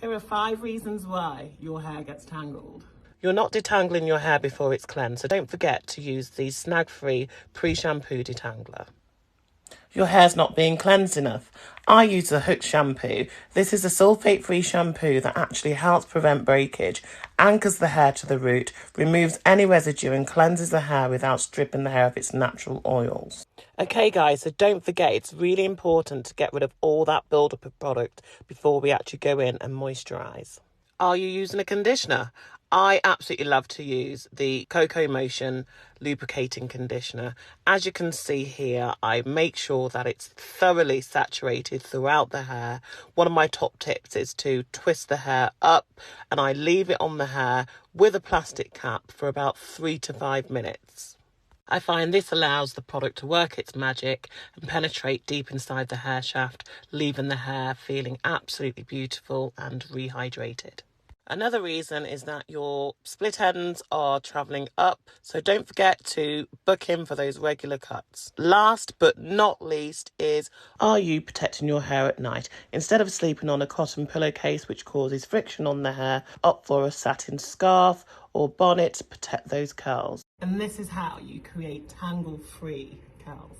Here are 5 reasons why your hair gets tangled. You're not detangling your hair before it's cleansed, so don't forget to use the snag-free pre-shampoo detangler. Your hair's not being cleansed enough. I use the Hook shampoo. This is a sulfate-free shampoo that actually helps prevent breakage, anchors the hair to the root, removes any residue and cleanses the hair without stripping the hair of its natural oils. Okay guys, so don't forget, it's really important to get rid of all that build-up of product before we actually go in and moisturise. Are you using a conditioner? I absolutely love to use the Cocoa Motion lubricating conditioner. As you can see here, I make sure that it's thoroughly saturated throughout the hair. One of my top tips is to twist the hair up, and I leave it on the hair with a plastic cap for about 3 to 5 minutes. I find this allows the product to work its magic and penetrate deep inside the hair shaft, leaving the hair feeling absolutely beautiful and rehydrated. Another reason is that your split ends are travelling up, so don't forget to book in for those regular cuts. Last but not least is, are you protecting your hair at night? Instead of sleeping on a cotton pillowcase which causes friction on the hair, opt for a satin scarf or bonnet to protect those curls. And this is how you create tangle-free curls.